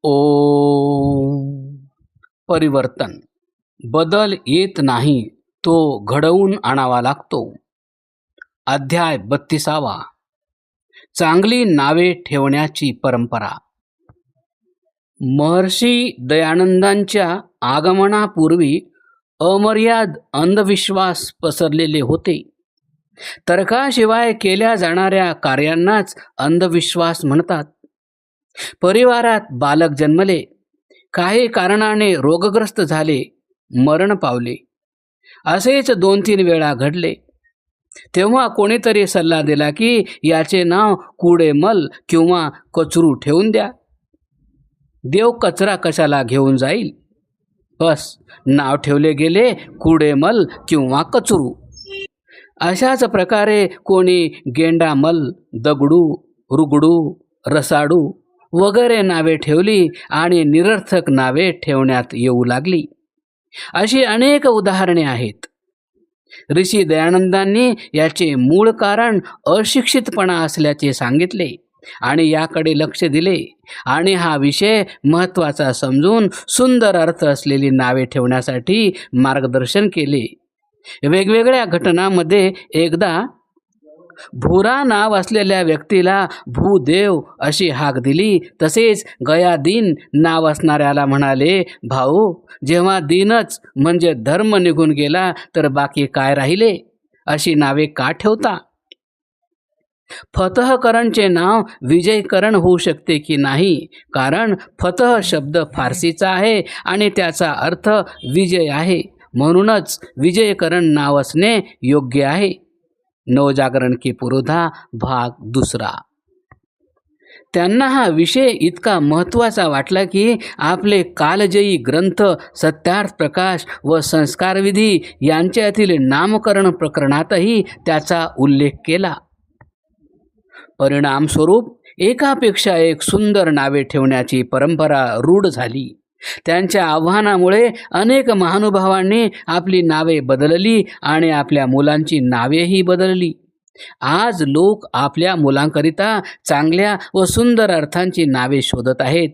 ओम. परिवर्तन. बदल येत नाही, तो घडवून आणावा लागतो. अध्याय 32. चांगली नावे ठेवण्याची परंपरा. महर्षी दयानंदांच्या आगमनापूर्वी अमर्याद अंधविश्वास पसरलेले होते. तर्काशिवाय केल्या जाणाऱ्या कार्यांनाच अंधविश्वास म्हणतात. परिवारात बालक जन्मले, काही कारणाने रोगग्रस्त झाले, मरण पावले, असेच 2-3 वेळा घडले. तेव्हा कोणीतरी सल्ला दिला की याचे नाव कुडेमल किंवा कचरू ठेवून द्या. देव कचरा कशाला घेऊन जाईल? बस नाव ठेवले गेले कुडेमल किंवा कचरू. अशाच प्रकारे कोणी गेंडामल, दगडू, रुगडू, रसाडू वगैरे नावे ठेवली आणि निरर्थक नावे ठेवण्यात येऊ लागली. अशी अनेक उदाहरणे आहेत. ऋषी दयानंदांनी याचे मूळ कारण अशिक्षितपणा असल्याचे सांगितले आणि याकडे लक्ष दिले आणि हा विषय महत्त्वाचा समजून सुंदर अर्थ असलेली नावे ठेवण्यासाठी मार्गदर्शन केले. वेगवेगळ्या घटनांमध्ये एकदा भूरा नाव असलेल्या व्यक्तीला भूदेव अशी हाक दिली. तसेच गयादीन नाव असणाऱ्याला म्हणाले, भाऊ, जेव्हा दीनच म्हणजे धर्म निघून गेला तर बाकी काय राहिले? अशी नावे का ठेवता? फतहकरणचे नाव विजयकरण होऊ शकते की नाही? कारण फतह शब्द फारसीचा आहे आणि त्याचा अर्थ विजय आहे. म्हणूनच विजयकरण नाव असणे योग्य आहे. नवजागरण की पुरोधा भाग 2. त्यांना हा विषय इतका महत्त्वाचा वाटला की आपले कालजयी ग्रंथ सत्यार्थ प्रकाश व संस्कारविधी यांच्यातील नामकरण प्रकरणातही त्याचा उल्लेख केला. परिणामस्वरूप एकापेक्षा एक सुंदर नावे ठेवण्याची परंपरा रूढ झाली. त्यांच्या आव्हानामुळे अनेक महानुभावांनी आपली नावे बदलली आणि आपल्या मुलांची नावेही बदलली. आज लोक आपल्या मुलांकरिता चांगल्या व सुंदर अर्थांची नावे शोधत आहेत.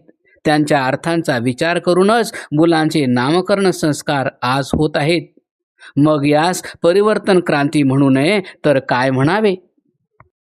त्यांच्या अर्थांचा विचार करूनच मुलांचे नामकरण संस्कार आज होत आहेत. मग यास परिवर्तन क्रांती म्हणू नये तर काय म्हणावे?